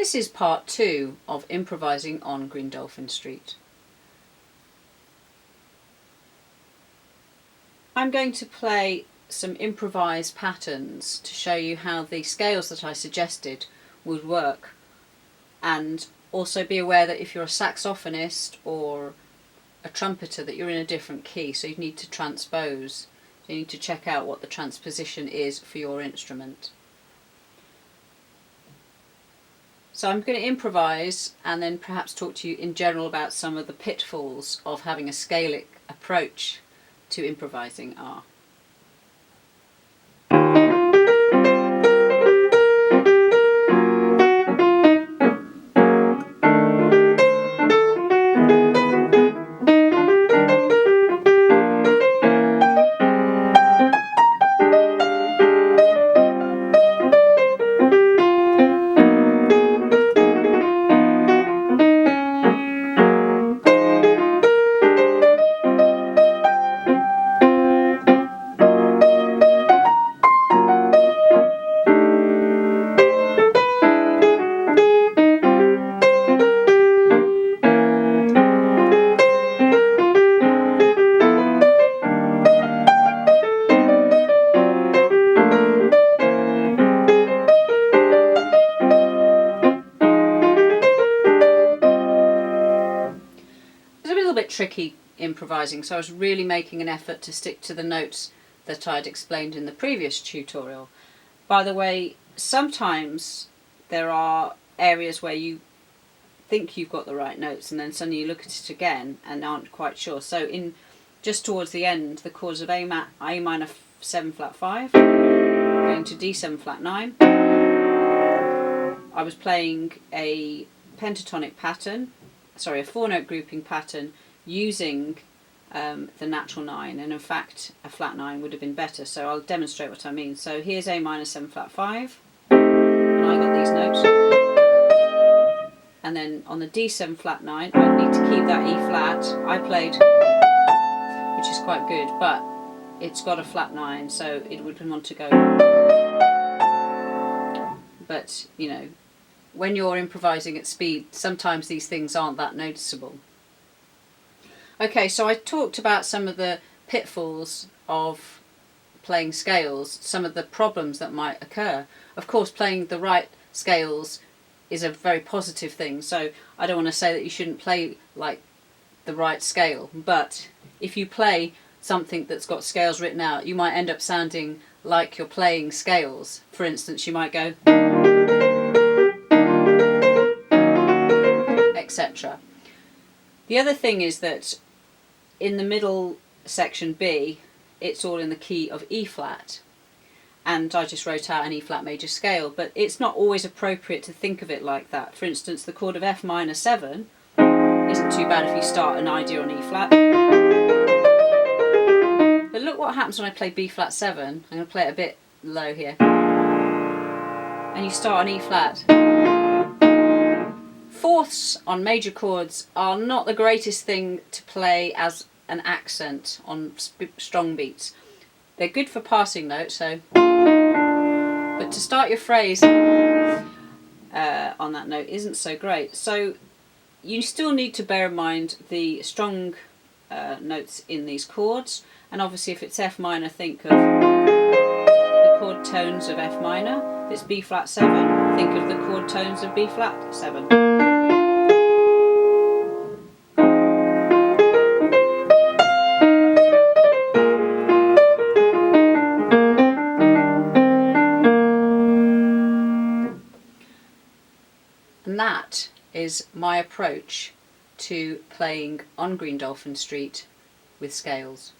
This is part 2 of improvising on Green Dolphin Street. I'm going to play some improvised patterns to show you how the scales that I suggested would work, and also be aware that if you're a saxophonist or a trumpeter that you're in a different key, so you need to transpose. You need to check out what the transposition is for your instrument. So I'm going to improvise and then perhaps talk to you in general about some of the pitfalls of having a scalic approach to improvising are. Bit tricky improvising, so I was really making an effort to stick to the notes that I'd explained in the previous tutorial. By the way, sometimes there are areas where you think you've got the right notes and then suddenly you look at it again and aren't quite sure. So in just towards the end, the chords of A minor 7 flat 5 going to D7 flat 9, I was playing a pentatonic pattern, sorry, a 4-note grouping pattern using the natural 9, and in fact a flat 9 would have been better, so I'll demonstrate what I mean. So here's A minor 7 flat 5, and I got these notes, and then on the D7 flat 9 I need to keep that E flat. I played, which is quite good, but it's got a flat 9, so it would want to go, but you know, when you're improvising at speed, sometimes these things aren't that noticeable. Okay, so I talked about some of the pitfalls of playing scales, some of the problems that might occur. Of course, playing the right scales is a very positive thing, so I don't want to say that you shouldn't play like the right scale, but if you play something that's got scales written out, you might end up sounding like you're playing scales. For instance, you might go etc. The other thing is that in the middle section B, it's all in the key of E flat, and I just wrote out an E flat major scale, but it's not always appropriate to think of it like that. For instance, the chord of F minor 7 isn't too bad if you start an idea on E flat, but look what happens when I play B flat 7. I'm going to play it a bit low here, and you start on E flat. Fourths on major chords are not the greatest thing to play as an accent on strong beats. They're good for passing notes, so, but to start your phrase on that note isn't so great. So you still need to bear in mind the strong notes in these chords, and obviously if it's F minor, think of the chord tones of F minor. If it's B flat 7, think of the chord tones of B flat 7. And that is my approach to playing on Green Dolphin Street with scales.